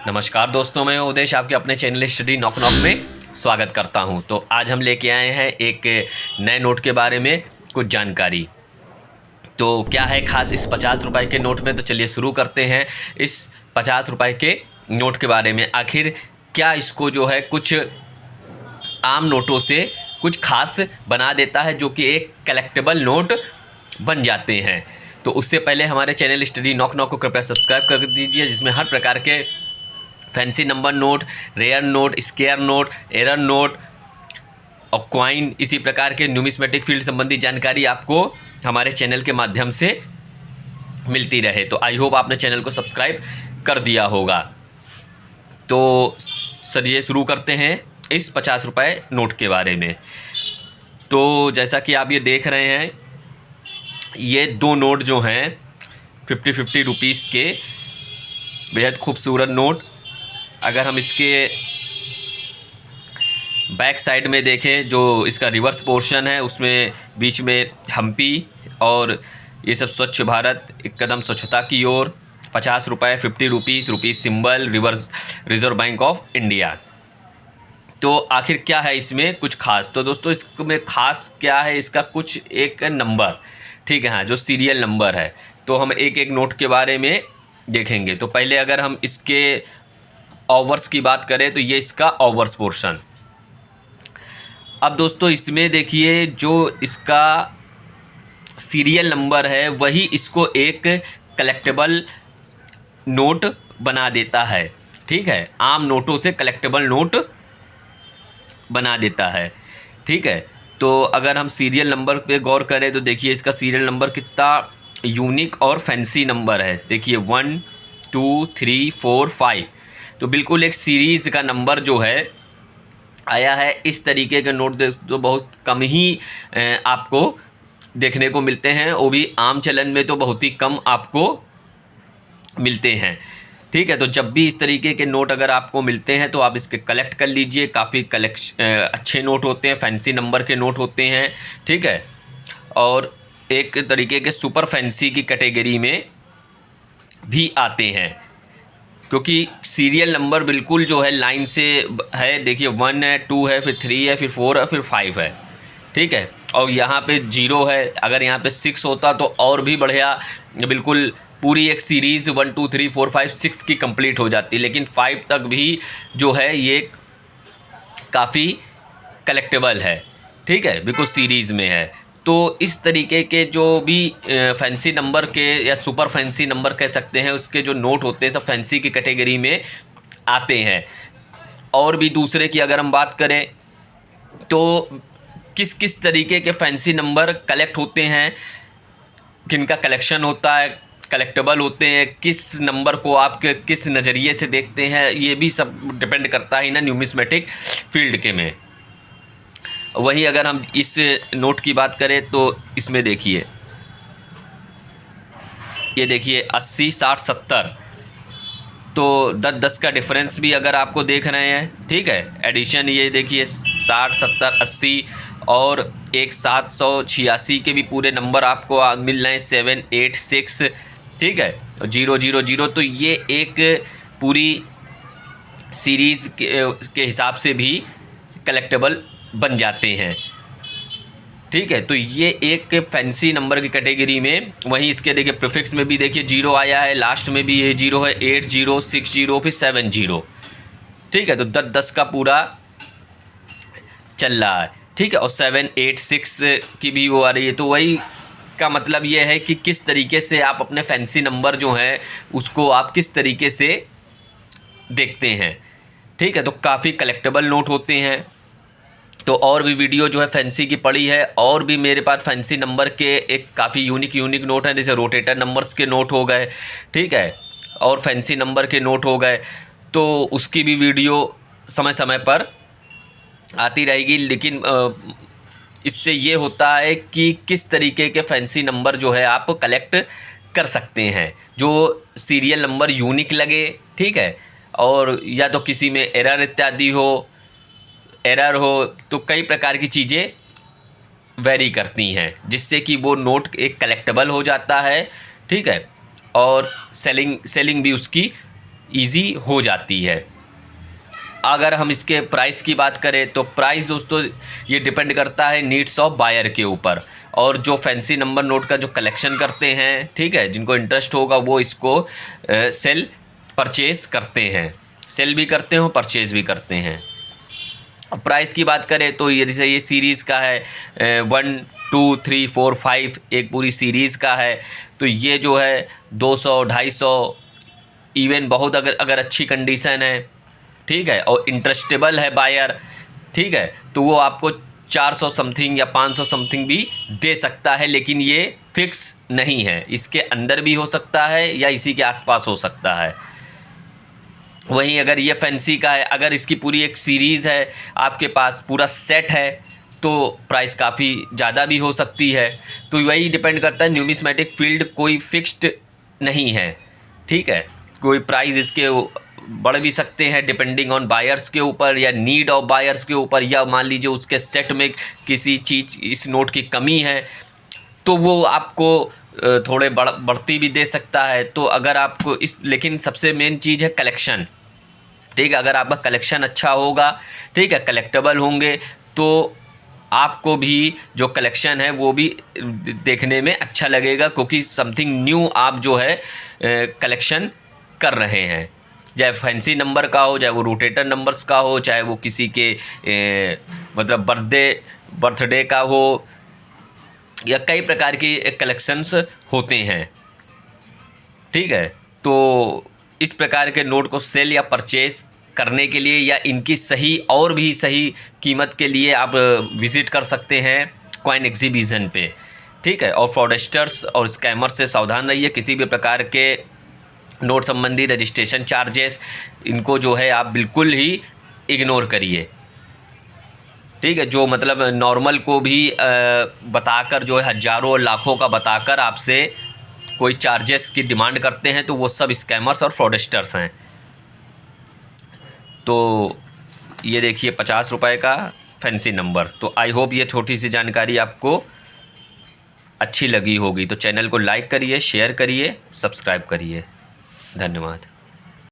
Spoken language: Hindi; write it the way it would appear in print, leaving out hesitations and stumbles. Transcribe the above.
नमस्कार दोस्तों, मैं उदेश आपके अपने चैनल स्टडी नॉक नॉक में स्वागत करता हूं। तो आज हम लेके आए हैं एक नए नोट के बारे में कुछ जानकारी। तो क्या है खास इस 50 रुपए के नोट में, तो चलिए शुरू करते हैं इस 50 रुपए के नोट के बारे में। आखिर क्या इसको जो है कुछ आम नोटों से कुछ खास बना देता है जो कि एक कलेक्टेबल नोट बन जाते हैं। तो उससे पहले हमारे चैनल स्टडी नॉक नॉक को कृपया सब्सक्राइब कर दीजिए, जिसमें हर प्रकार के fancy number note, rare note, scare note, error note और क्वाइन, इसी प्रकार के न्यूमिस्मेटिक फील्ड संबंधी जानकारी आपको हमारे चैनल के माध्यम से मिलती रहे। तो आई होप आपने चैनल को सब्सक्राइब कर दिया होगा। तो चलिए शुरू करते हैं इस 50 रुपए नोट के बारे में। तो जैसा कि आप ये देख रहे हैं, ये दो नोट जो हैं 50 रुपीज़ के, बेहद खूबसूरत नोट। अगर हम इसके बैक साइड में देखें, जो इसका रिवर्स पोर्शन है, उसमें बीच में हम्पी और ये सब स्वच्छ भारत, एक कदम स्वच्छता की ओर, 50 रुपए, 50 rupees symbol, reverse reserve bank of India. तो आखिर क्या है इसमें कुछ खास? तो दोस्तों इसमें खास क्या है, इसका कुछ एक नंबर, ठीक है, हाँ, जो सीरियल नंबर है। तो हम एक एक नोट के बारे में देखेंगे। तो पहले अगर हम इसके ओवर्स की बात करें, तो ये इसका ओवर्स पोर्शन। अब दोस्तों इसमें देखिए, जो इसका सीरियल नंबर है वही इसको एक कलेक्टेबल नोट बना देता है, ठीक है, आम नोटों से कलेक्टेबल नोट बना देता है, ठीक है। तो अगर हम सीरियल नंबर पे गौर करें, तो देखिए इसका सीरियल नंबर कितना यूनिक और फैंसी नंबर है। देखिए 1 2 3 4 5, तो बिल्कुल एक सीरीज़ का नंबर जो है आया है। इस तरीके के नोट तो बहुत कम ही आपको देखने को मिलते हैं, वो भी आम चलन में तो बहुत ही कम आपको मिलते हैं, ठीक है। तो जब भी इस तरीके के नोट अगर आपको मिलते हैं तो आप इसके कलेक्ट कर लीजिए। काफ़ी अच्छे नोट होते हैं, फैंसी नंबर के नोट होते हैं, ठीक है। और एक तरीके के सुपर फैंसी की कैटेगरी में भी आते हैं, क्योंकि सीरियल नंबर बिल्कुल जो है लाइन से है। देखिए 1 है, 2 है, फिर 3 है, फिर 4 है, फिर 5 है, ठीक है। और यहाँ पे 0 है। अगर यहाँ पे 6 होता तो और भी बढ़िया, बिल्कुल पूरी एक सीरीज़ 1 2 3 4 5 6 की कंप्लीट हो जाती। लेकिन 5 तक भी जो है ये काफ़ी कलेक्टेबल है, ठीक है, बिल्कुल सीरीज़ में है। तो इस तरीके के जो भी फैंसी नंबर के या सुपर फैंसी नंबर कह सकते हैं, उसके जो नोट होते हैं सब फैंसी की कैटेगरी में आते हैं। और भी दूसरे की अगर हम बात करें, तो किस किस तरीके के फैंसी नंबर कलेक्ट होते हैं, किनका कलेक्शन होता है, कलेक्टेबल होते हैं, किस नंबर को आप किस नज़रिए से देखते हैं, ये भी सब डिपेंड करता है ना न्यूमिस्मेटिक फील्ड के में। वहीं अगर हम इस नोट की बात करें, तो इसमें देखिए, ये देखिए 80 60 70, तो 10 का डिफरेंस भी अगर आपको देख रहे हैं, ठीक है। एडिशन ये देखिए 60 70 80 और एक 786 के भी पूरे नंबर आपको मिल रहे हैं, 7 8 6, ठीक है, 0 0 0। तो ये एक पूरी सीरीज़ के हिसाब से भी कलेक्टेबल बन जाते हैं, ठीक है। तो ये एक फैंसी नंबर की कैटेगरी में। वहीं इसके देखिए प्रीफिक्स में भी देखिए 0 आया है, लास्ट में भी ये 0 है, 8 0 6 0 फिर 7 0, ठीक है। तो 10 का पूरा चल रहा है, ठीक है। और 7 8 6 की भी वो आ रही है। तो वही का मतलब ये है कि किस तरीके से आप अपने फैंसी नंबर जो हैं उसको आप किस तरीके से देखते हैं, ठीक है। तो काफ़ी कलेक्टेबल नोट होते हैं। तो और भी वीडियो जो है फैंसी की पड़ी है, और भी मेरे पास फैंसी नंबर के एक काफ़ी यूनिक नोट हैं, जैसे रोटेटर नंबर्स के नोट हो गए, ठीक है, और फैंसी नंबर के नोट हो गए। तो उसकी भी वीडियो समय समय पर आती रहेगी। लेकिन इससे ये होता है कि किस तरीके के फैंसी नंबर जो है आप कलेक्ट कर सकते हैं, जो सीरियल नंबर यूनिक लगे, ठीक है, और या तो किसी में एरर इत्यादि हो, तो कई प्रकार की चीज़ें वेरी करती हैं, जिससे कि वो नोट एक कलेक्टेबल हो जाता है, ठीक है। और सेलिंग भी उसकी ईजी हो जाती है। अगर हम इसके प्राइस की बात करें तो प्राइस दोस्तों ये डिपेंड करता है नीड्स ऑफ बायर के ऊपर, और जो फैंसी नंबर नोट का जो कलेक्शन करते हैं, ठीक है, जिनको इंटरेस्ट होगा वो इसको सेल परचेज़ करते हैं, सेल भी करते हैं, परचेज़ भी करते हैं। प्राइस की बात करें तो ये जैसे ये सीरीज़ का है 1 2 3 4 5 एक पूरी सीरीज़ का है, तो ये जो है 200 250 इवन बहुत अगर अच्छी कंडीशन है, ठीक है, और इंटरेस्टेबल है बायर, ठीक है, तो वो आपको 400 समथिंग या 500 समथिंग भी दे सकता है, लेकिन ये फिक्स नहीं है, इसके अंदर भी हो सकता है या इसी के आसपास हो सकता है। वहीं अगर ये फैंसी का है, अगर इसकी पूरी एक सीरीज़ है, आपके पास पूरा सेट है, तो प्राइस काफ़ी ज़्यादा भी हो सकती है। तो वही डिपेंड करता है, न्यूमिस्मेटिक फील्ड कोई फिक्स्ड नहीं है, ठीक है, कोई प्राइस इसके बढ़ भी सकते हैं डिपेंडिंग ऑन बायर्स के ऊपर या नीड ऑफ बायर्स के ऊपर, या मान लीजिए उसके सेट में किसी चीज़ इस नोट की कमी है तो वो आपको थोड़े बढ़ती भी दे सकता है। तो अगर आपको लेकिन सबसे मेन चीज़ है कलेक्शन, ठीक है, अगर आपका कलेक्शन अच्छा होगा, ठीक है, कलेक्टेबल होंगे, तो आपको भी जो कलेक्शन है वो भी देखने में अच्छा लगेगा, क्योंकि समथिंग न्यू आप जो है कलेक्शन कर रहे हैं, चाहे फैंसी नंबर का हो, चाहे वो रोटेटर नंबर्स का हो, चाहे वो किसी के मतलब बर्थडे का हो, या कई प्रकार की कलेक्शंस होते हैं, ठीक है। तो इस प्रकार के नोट को सेल या परचेज करने के लिए या इनकी सही और भी सही कीमत के लिए आप विज़िट कर सकते हैं कॉइन एग्जीबिशन पे, ठीक है। और फ्रॉडस्टर्स और स्कैमर से सावधान रहिए, किसी भी प्रकार के नोट संबंधी रजिस्ट्रेशन चार्जेस इनको जो है आप बिल्कुल ही इग्नोर करिए, ठीक है। जो मतलब नॉर्मल को भी बताकर जो है हज़ारों और लाखों का बताकर आपसे कोई चार्जेस की डिमांड करते हैं, तो वो सब स्कैमर्स और फ्रॉडस्टर्स हैं। तो ये देखिए 50 रुपये का फैंसी नंबर। तो आई होप ये छोटी सी जानकारी आपको अच्छी लगी होगी। तो चैनल को लाइक करिए, शेयर करिए, सब्सक्राइब करिए। धन्यवाद।